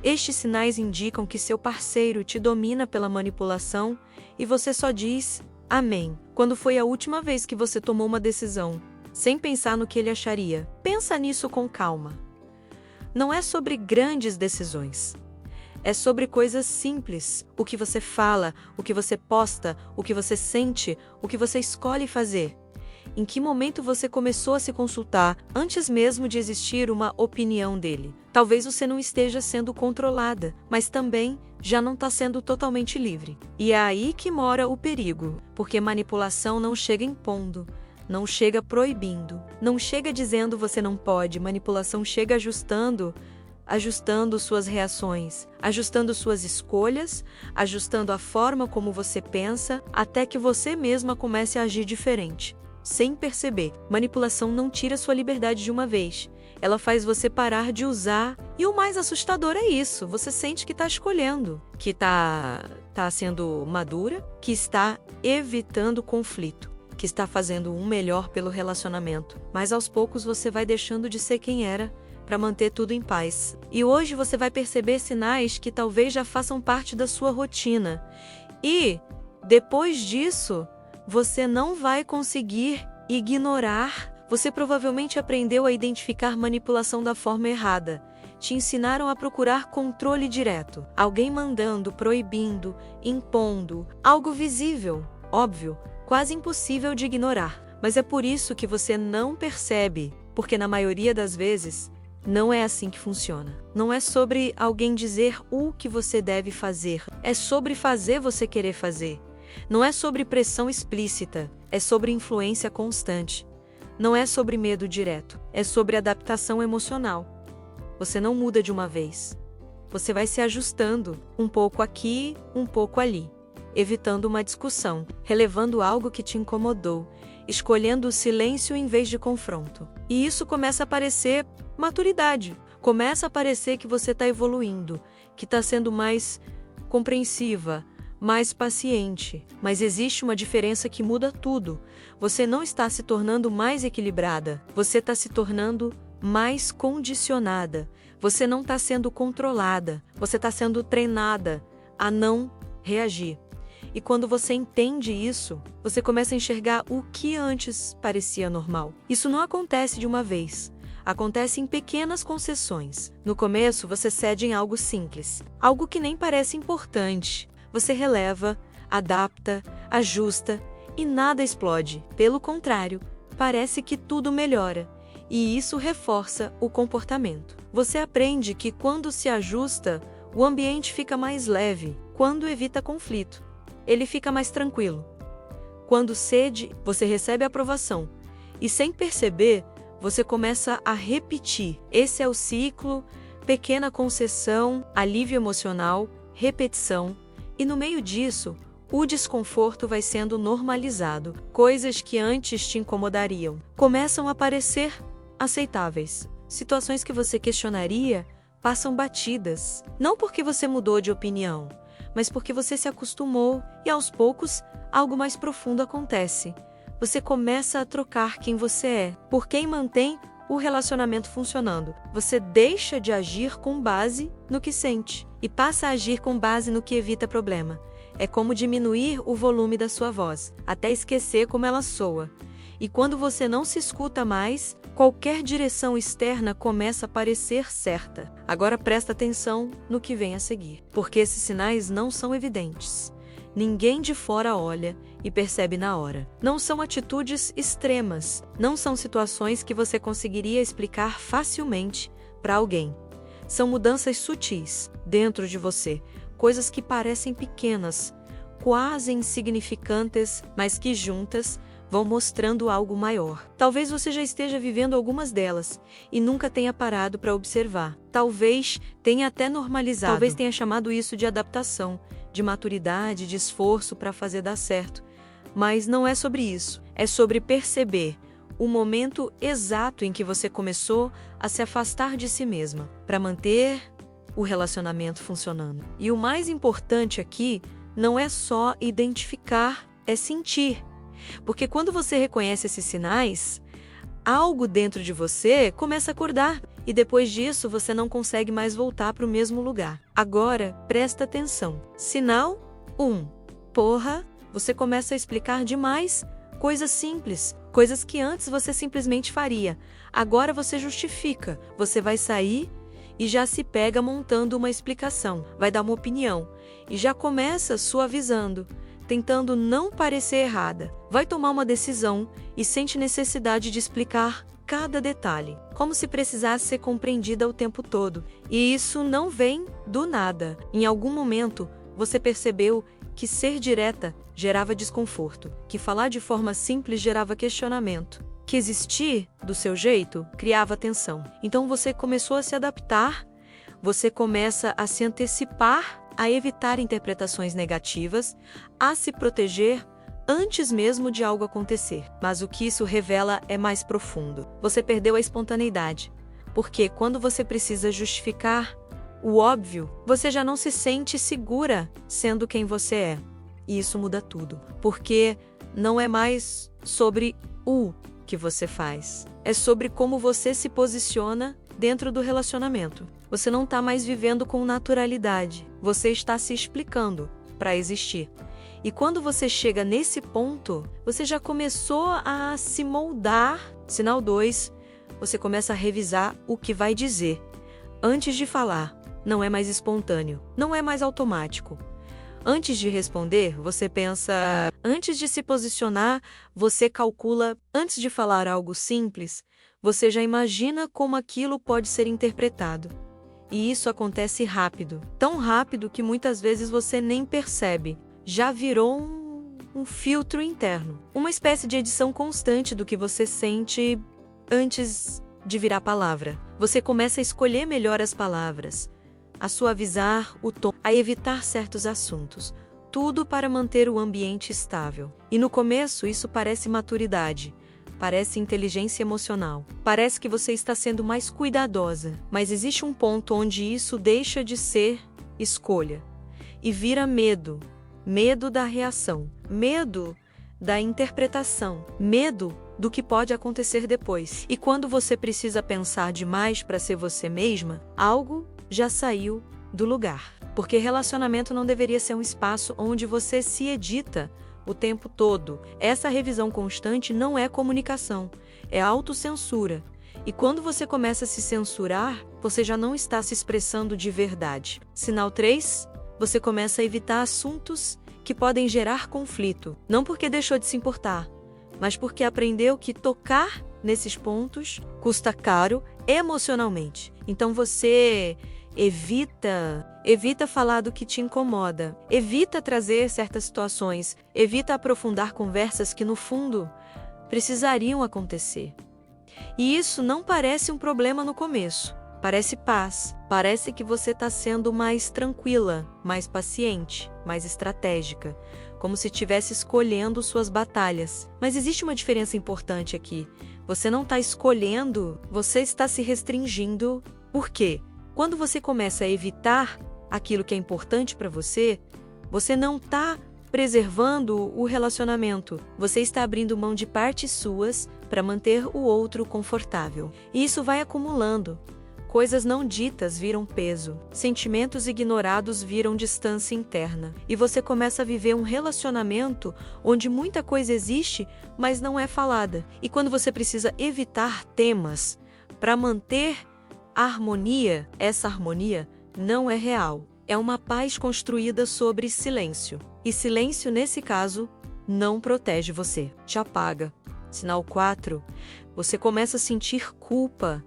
Estes sinais indicam que seu parceiro te domina pela manipulação e você só diz amém quando foi a última vez que você tomou uma decisão, sem pensar no que ele acharia. Pensa nisso com calma. Não é sobre grandes decisões. É sobre coisas simples, o que você fala, o que você posta, o que você sente, o que você escolhe fazer. Em que momento você começou a se consultar antes mesmo de existir uma opinião dele? Talvez você não esteja sendo controlada, mas também já não está sendo totalmente livre. E é aí que mora o perigo, porque manipulação não chega impondo, não chega proibindo, não chega dizendo você não pode, manipulação chega ajustando suas reações, ajustando suas escolhas, ajustando a forma como você pensa, até que você mesma comece a agir diferente, sem perceber. Manipulação não tira sua liberdade de uma vez. Ela faz você parar de usar. E o mais assustador é isso. Você sente que está escolhendo, que está sendo madura, que está evitando conflito, que está fazendo um melhor pelo relacionamento. Mas aos poucos você vai deixando de ser quem era, para manter tudo em paz. E hoje você vai perceber sinais que talvez já façam parte da sua rotina. E, depois disso, você não vai conseguir ignorar. Você provavelmente aprendeu a identificar manipulação da forma errada. Te ensinaram a procurar controle direto. Alguém mandando, proibindo, impondo. Algo visível, óbvio, quase impossível de ignorar. Mas é por isso que você não percebe, porque na maioria das vezes, não é assim que funciona. Não é sobre alguém dizer o que você deve fazer. É sobre fazer você querer fazer. Não é sobre pressão explícita. É sobre influência constante. Não é sobre medo direto. É sobre adaptação emocional. Você não muda de uma vez. Você vai se ajustando, um pouco aqui, um pouco ali, evitando uma discussão, relevando algo que te incomodou, escolhendo o silêncio em vez de confronto. E isso começa a parecer maturidade. Começa a parecer que você está evoluindo, que está sendo mais compreensiva, mais paciente. Mas existe uma diferença que muda tudo. Você não está se tornando mais equilibrada. Você está se tornando mais condicionada. Você não está sendo controlada. Você está sendo treinada a não reagir. E quando você entende isso, você começa a enxergar o que antes parecia normal. Isso não acontece de uma vez. Acontece em pequenas concessões. No começo, você cede em algo simples, algo que nem parece importante. Você releva, adapta, ajusta e nada explode. Pelo contrário, parece que tudo melhora. E isso reforça o comportamento. Você aprende que quando se ajusta, o ambiente fica mais leve. Quando evita conflito, ele fica mais tranquilo. Quando cede, você recebe aprovação. E sem perceber, você começa a repetir. Esse é o ciclo, pequena concessão, alívio emocional, repetição. E no meio disso, o desconforto vai sendo normalizado. Coisas que antes te incomodariam começam a parecer aceitáveis. Situações que você questionaria passam batidas. Não porque você mudou de opinião, mas porque você se acostumou e aos poucos algo mais profundo acontece. Você começa a trocar quem você é por quem mantém o relacionamento funcionando. Você deixa de agir com base no que sente e passa a agir com base no que evita problema. É como diminuir o volume da sua voz, até esquecer como ela soa. E quando você não se escuta mais, qualquer direção externa começa a parecer certa. Agora presta atenção no que vem a seguir, porque esses sinais não são evidentes. Ninguém de fora olha e percebe na hora. Não são atitudes extremas, não são situações que você conseguiria explicar facilmente para alguém. São mudanças sutis dentro de você, coisas que parecem pequenas, quase insignificantes, mas que juntas vão mostrando algo maior. Talvez você já esteja vivendo algumas delas e nunca tenha parado para observar. Talvez tenha até normalizado. Talvez tenha chamado isso de adaptação, de maturidade, de esforço para fazer dar certo. Mas não é sobre isso. É sobre perceber o momento exato em que você começou a se afastar de si mesma para manter o relacionamento funcionando. E o mais importante aqui não é só identificar, é sentir. Porque quando você reconhece esses sinais, algo dentro de você começa a acordar e depois disso você não consegue mais voltar para o mesmo lugar. Agora, presta atenção. Sinal 1. Porra, você começa a explicar demais coisas simples, coisas que antes você simplesmente faria. Agora você justifica, você vai sair e já se pega montando uma explicação, vai dar uma opinião e já começa suavizando, tentando não parecer errada. Vai tomar uma decisão e sente necessidade de explicar cada detalhe, como se precisasse ser compreendida o tempo todo. E isso não vem do nada. Em algum momento, você percebeu que ser direta gerava desconforto, que falar de forma simples gerava questionamento, que existir do seu jeito criava tensão. Então você começou a se adaptar, você começa a se antecipar, a evitar interpretações negativas, a se proteger antes mesmo de algo acontecer. Mas o que isso revela é mais profundo. Você perdeu a espontaneidade, porque quando você precisa justificar o óbvio, você já não se sente segura sendo quem você é. E isso muda tudo, porque não é mais sobre o que você faz, é sobre como você se posiciona dentro do relacionamento. Você não está mais vivendo com naturalidade, você está se explicando para existir. E quando você chega nesse ponto, você já começou a se moldar. Sinal 2, você começa a revisar o que vai dizer antes de falar. Não é mais espontâneo, não é mais automático. Antes de responder, você pensa. Antes de se posicionar, você calcula. Antes de falar algo simples, você já imagina como aquilo pode ser interpretado. E isso acontece rápido. Tão rápido que muitas vezes você nem percebe. Já virou um filtro interno. Uma espécie de edição constante do que você sente antes de virar palavra. Você começa a escolher melhor as palavras, a suavizar o tom, a evitar certos assuntos, tudo para manter o ambiente estável. E no começo isso parece maturidade, parece inteligência emocional, parece que você está sendo mais cuidadosa, mas existe um ponto onde isso deixa de ser escolha e vira medo, medo da reação, medo da interpretação, medo do que pode acontecer depois. E quando você precisa pensar demais para ser você mesma, algo já saiu do lugar. Porque relacionamento não deveria ser um espaço onde você se edita o tempo todo. Essa revisão constante não é comunicação, é autocensura. E quando você começa a se censurar, você já não está se expressando de verdade. Sinal 3, você começa a evitar assuntos que podem gerar conflito. Não porque deixou de se importar, mas porque aprendeu que tocar nesses pontos custa caro emocionalmente. Então você evita falar do que te incomoda, evita trazer certas situações, evita aprofundar conversas que no fundo precisariam acontecer. E isso não parece um problema no começo, parece paz, parece que você está sendo mais tranquila, mais paciente, mais estratégica, como se estivesse escolhendo suas batalhas. Mas existe uma diferença importante aqui. Você não está escolhendo, você está se restringindo. Por quê? Quando você começa a evitar aquilo que é importante para você, você não está preservando o relacionamento. Você está abrindo mão de partes suas para manter o outro confortável. E isso vai acumulando. Coisas não ditas viram peso, sentimentos ignorados viram distância interna. E você começa a viver um relacionamento onde muita coisa existe, mas não é falada. E quando você precisa evitar temas para manter a harmonia, essa harmonia não é real. É uma paz construída sobre silêncio. E silêncio, nesse caso, não protege você, te apaga. Sinal 4, você começa a sentir culpa.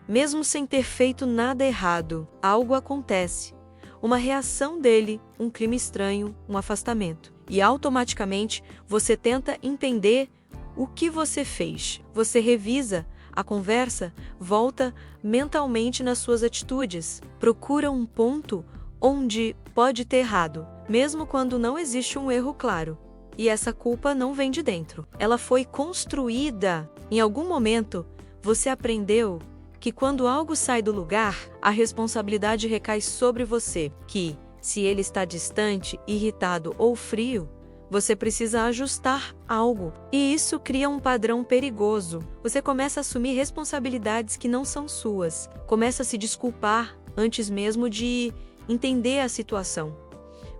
Mesmo sem ter feito nada errado, algo acontece. Uma reação dele, um clima estranho, um afastamento. E automaticamente você tenta entender o que você fez. Você revisa a conversa, volta mentalmente nas suas atitudes. Procura um ponto onde pode ter errado, mesmo quando não existe um erro claro. E essa culpa não vem de dentro. Ela foi construída. Em algum momento, você aprendeu que quando algo sai do lugar, a responsabilidade recai sobre você, que, se ele está distante, irritado ou frio, Você precisa ajustar algo, e isso cria um padrão perigoso. Você começa a assumir responsabilidades que não são suas, começa a se desculpar antes mesmo de entender a situação.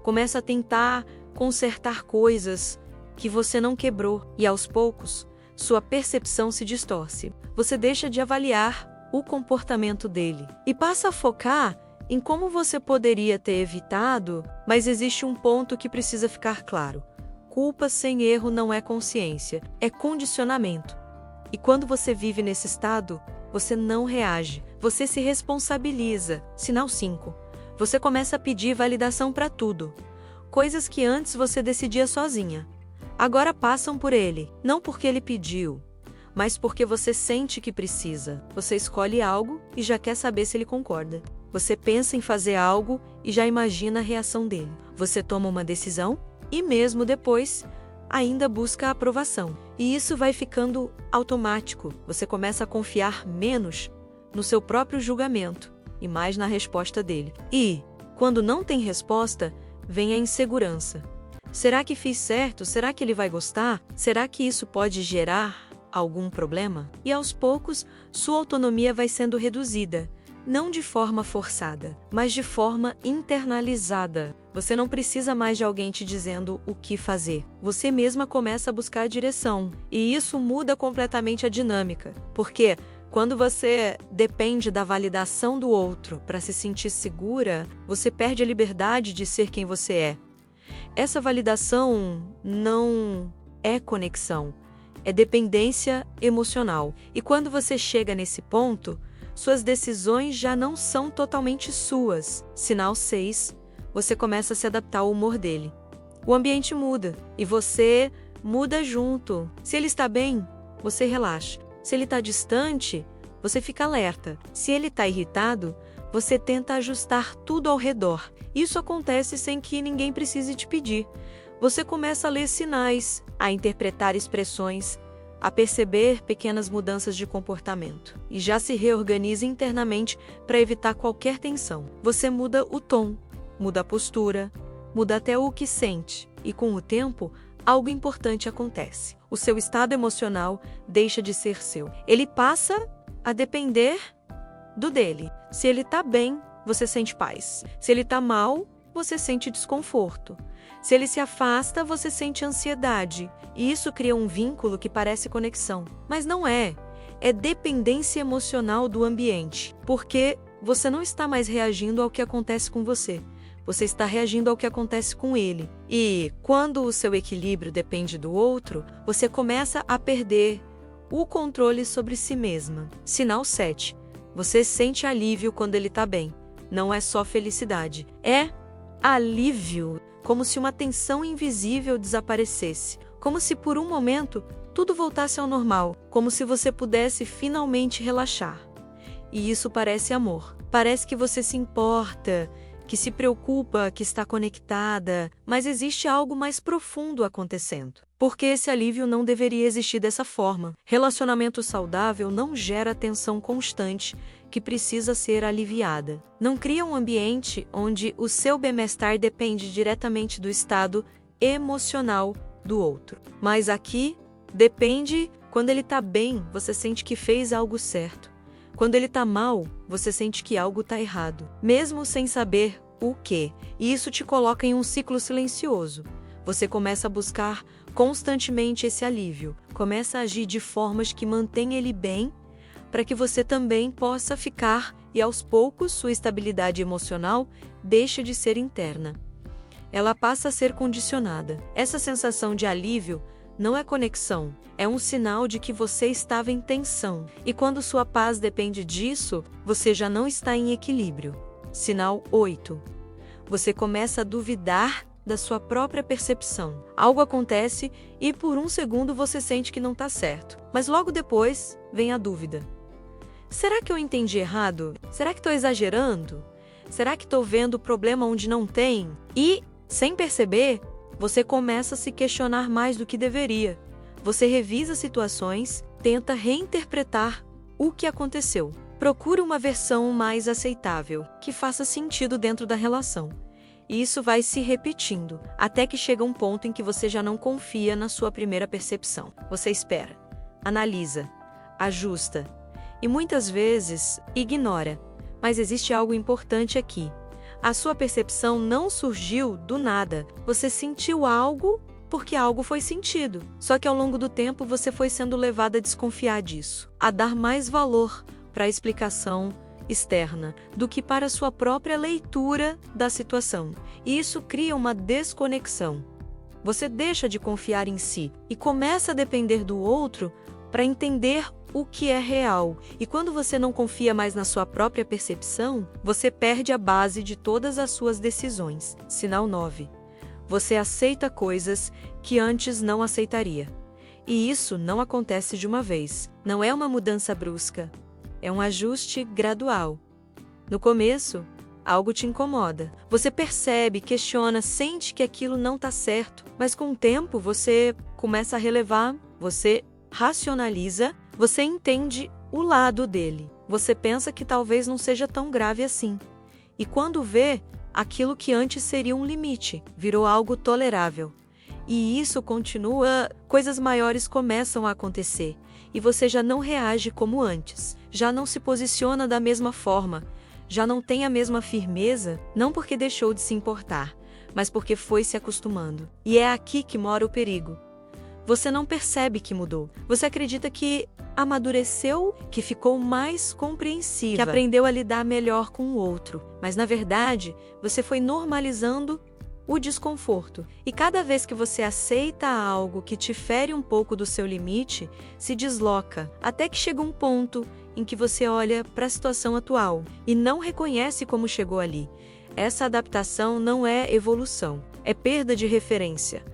Começa a tentar consertar coisas que você não quebrou, e aos poucos, sua percepção se distorce. Você deixa de avaliar o comportamento dele e passa a focar em como você poderia ter evitado, mas existe um ponto que precisa ficar claro. Culpa sem erro não é consciência, é condicionamento. E quando você vive nesse estado, você não reage, você se responsabiliza. Sinal 5. Você começa a pedir validação para tudo. Coisas que antes você decidia sozinha. Agora passam por ele, não porque ele pediu, mas porque você sente que precisa. Você escolhe algo e já quer saber se ele concorda. Você pensa em fazer algo e já imagina a reação dele. Você toma uma decisão e mesmo depois, ainda busca a aprovação. E isso vai ficando automático. Você começa a confiar menos no seu próprio julgamento e mais na resposta dele. E, quando não tem resposta, vem a insegurança. Será que fiz certo? Será que ele vai gostar? Será que isso pode gerar algum problema? E aos poucos, sua autonomia vai sendo reduzida. Não de forma forçada, mas de forma internalizada. Você não precisa mais de alguém te dizendo o que fazer. Você mesma começa a buscar a direção. E isso muda completamente a dinâmica. Porque quando você depende da validação do outro para se sentir segura, você perde a liberdade de ser quem você é. Essa validação não é conexão, é dependência emocional. E quando você chega nesse ponto, suas decisões já não são totalmente suas. Sinal 6. Você começa a se adaptar ao humor dele. O ambiente muda e você muda junto. Se ele está bem, você relaxa. Se ele está distante, você fica alerta. Se ele está irritado, você tenta ajustar tudo ao redor. Isso acontece sem que ninguém precise te pedir. Você começa a ler sinais, a interpretar expressões, a perceber pequenas mudanças de comportamento e já se reorganiza internamente para evitar qualquer tensão. Você muda o tom, muda a postura, muda até o que sente e com o tempo, algo importante acontece. O seu estado emocional deixa de ser seu. Ele passa a depender do dele. Se ele está bem, você sente paz. Se ele está mal, você sente desconforto. Se ele se afasta, você sente ansiedade. E isso cria um vínculo que parece conexão. Mas não é. É dependência emocional do ambiente. Porque você não está mais reagindo ao que acontece com você. Você está reagindo ao que acontece com ele. E quando o seu equilíbrio depende do outro, você começa a perder o controle sobre si mesma. Sinal 7. Você sente alívio quando ele está bem. Não é só felicidade. É alívio. Como se uma tensão invisível desaparecesse. Como se por um momento tudo voltasse ao normal. Como se você pudesse finalmente relaxar. E isso parece amor. Parece que você se importa, que se preocupa, que está conectada, mas existe algo mais profundo acontecendo. Porque esse alívio não deveria existir dessa forma. Relacionamento saudável não gera tensão constante que precisa ser aliviada. Não cria um ambiente onde o seu bem-estar depende diretamente do estado emocional do outro. Mas aqui, depende, quando ele está bem, você sente que fez algo certo. Quando ele está mal, você sente que algo está errado, mesmo sem saber o quê. E isso te coloca em um ciclo silencioso. Você começa a buscar constantemente esse alívio, começa a agir de formas que mantêm ele bem, para que você também possa ficar e aos poucos sua estabilidade emocional deixa de ser interna. Ela passa a ser condicionada. Essa sensação de alívio não é conexão, é um sinal de que você estava em tensão. E quando sua paz depende disso, você já não está em equilíbrio. Sinal 8. Você começa a duvidar da sua própria percepção. Algo acontece e por um segundo você sente que não está certo. Mas logo depois vem a dúvida. Será que eu entendi errado? Será que estou exagerando? Será que estou vendo o problema onde não tem? E, sem perceber, você começa a se questionar mais do que deveria. Você revisa situações, tenta reinterpretar o que aconteceu. Procura uma versão mais aceitável, que faça sentido dentro da relação. E isso vai se repetindo, até que chega um ponto em que você já não confia na sua primeira percepção. Você espera, analisa, ajusta e muitas vezes ignora. Mas existe algo importante aqui. A sua percepção não surgiu do nada. Você sentiu algo porque algo foi sentido. Só que ao longo do tempo você foi sendo levado a desconfiar disso, a dar mais valor para a explicação externa do que para a sua própria leitura da situação. E isso cria uma desconexão. Você deixa de confiar em si e começa a depender do outro para entender o que é real. E quando você não confia mais na sua própria percepção, você perde a base de todas as suas decisões. Sinal 9. Você aceita coisas que antes não aceitaria. E isso não acontece de uma vez. Não é uma mudança brusca. É um ajuste gradual. No começo, algo te incomoda. Você percebe, questiona, sente que aquilo não está certo. Mas com o tempo, você começa a relevar, você racionaliza, você entende o lado dele. Você pensa que talvez não seja tão grave assim. E quando vê, aquilo que antes seria um limite virou algo tolerável. E isso continua, coisas maiores começam a acontecer. E você já não reage como antes, já não se posiciona da mesma forma, já não tem a mesma firmeza, não porque deixou de se importar, mas porque foi se acostumando. E é aqui que mora o perigo. Você não percebe que mudou. Você acredita que amadureceu, que ficou mais compreensiva, que aprendeu a lidar melhor com o outro. Mas, na verdade, você foi normalizando o desconforto. E cada vez que você aceita algo que te fere um pouco do seu limite, se desloca, até que chega um ponto em que você olha para a situação atual e não reconhece como chegou ali. Essa adaptação não é evolução, é perda de referência.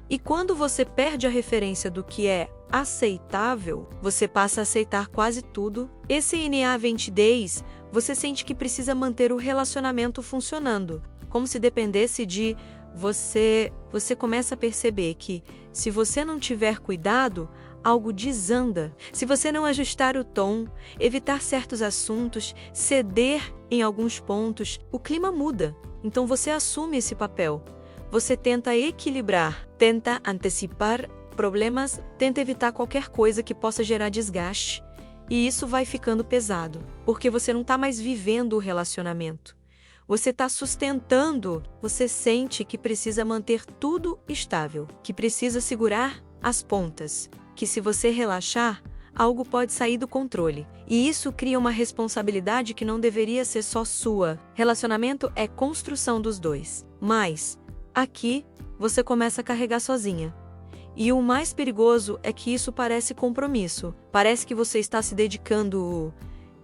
E quando você perde a referência do que é aceitável, você passa a aceitar quase tudo. Esse NA20 Days, você sente que precisa manter o relacionamento funcionando, como se dependesse de você. Você começa a perceber que, se você não tiver cuidado, algo desanda. Se você não ajustar o tom, evitar certos assuntos, ceder em alguns pontos, o clima muda. Então você assume esse papel. Você tenta equilibrar, tenta antecipar problemas, tenta evitar qualquer coisa que possa gerar desgaste. E isso vai ficando pesado, porque você não está mais vivendo o relacionamento. Você está sustentando, você sente que precisa manter tudo estável, que precisa segurar as pontas, que se você relaxar, algo pode sair do controle. E isso cria uma responsabilidade que não deveria ser só sua. Relacionamento é construção dos dois. Mas aqui, você começa a carregar sozinha. E o mais perigoso é que isso parece compromisso. Parece que você está se dedicando,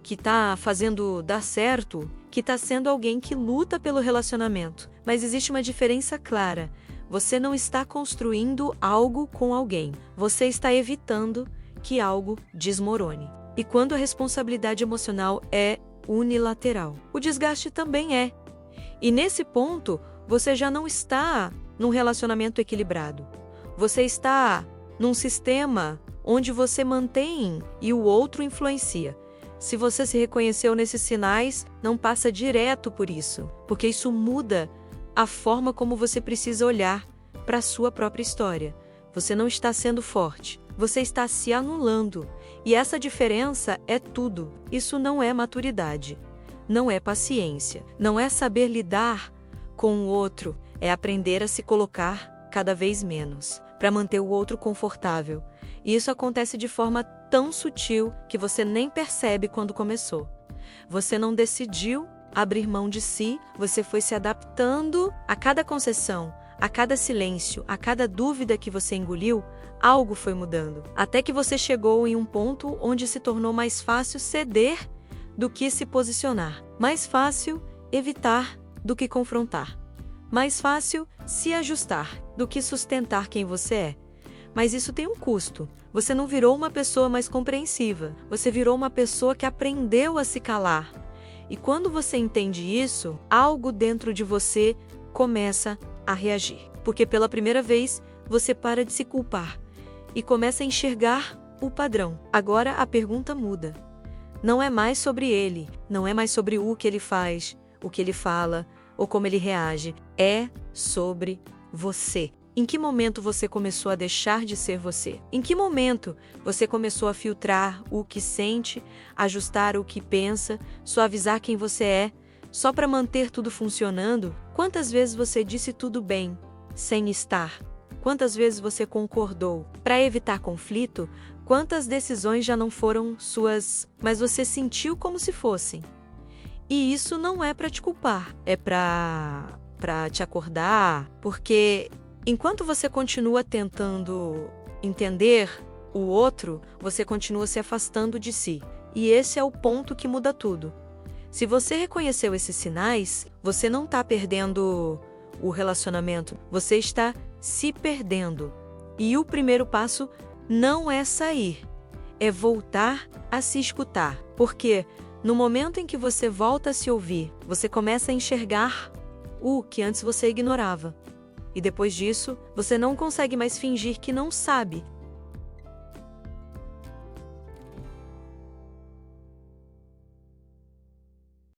que está fazendo dar certo, que está sendo alguém que luta pelo relacionamento. Mas existe uma diferença clara. Você não está construindo algo com alguém. Você está evitando que algo desmorone. E quando a responsabilidade emocional é unilateral, o desgaste também é. E nesse ponto, você já não está num relacionamento equilibrado. Você está num sistema onde você mantém e o outro influencia. Se você se reconheceu nesses sinais, não passa direto por isso, porque isso muda a forma como você precisa olhar para a sua própria história. Você não está sendo forte, você está se anulando. E essa diferença é tudo. Isso não é maturidade, não é paciência, não é saber lidar com o outro, é aprender a se colocar cada vez menos, para manter o outro confortável. E isso acontece de forma tão sutil que você nem percebe quando começou. Você não decidiu abrir mão de si, você foi se adaptando a cada concessão, a cada silêncio, a cada dúvida que você engoliu, algo foi mudando. Até que você chegou em um ponto onde se tornou mais fácil ceder do que se posicionar. Mais fácil evitar do que confrontar. Mais fácil se ajustar do que sustentar quem você é. Mas isso tem um custo. Você não virou uma pessoa mais compreensiva. Você virou uma pessoa que aprendeu a se calar. E quando você entende isso, algo dentro de você começa a reagir. Porque pela primeira vez, você para de se culpar e começa a enxergar o padrão. Agora a pergunta muda. Não é mais sobre ele, não é mais sobre o que ele faz, o que ele fala, ou como ele reage. É sobre você. Em que momento você começou a deixar de ser você? Em que momento você começou a filtrar o que sente, ajustar o que pensa, suavizar quem você é, só para manter tudo funcionando? Quantas vezes você disse tudo bem, sem estar? Quantas vezes você concordou? Para evitar conflito, quantas decisões já não foram suas, mas você sentiu como se fossem? E isso não é para te culpar, é para te acordar, porque enquanto você continua tentando entender o outro, você continua se afastando de si. E esse é o ponto que muda tudo. Se você reconheceu esses sinais, você não está perdendo o relacionamento, você está se perdendo. E o primeiro passo não é sair, é voltar a se escutar. Porque no momento em que você volta a se ouvir, você começa a enxergar o que antes você ignorava. E depois disso, você não consegue mais fingir que não sabe.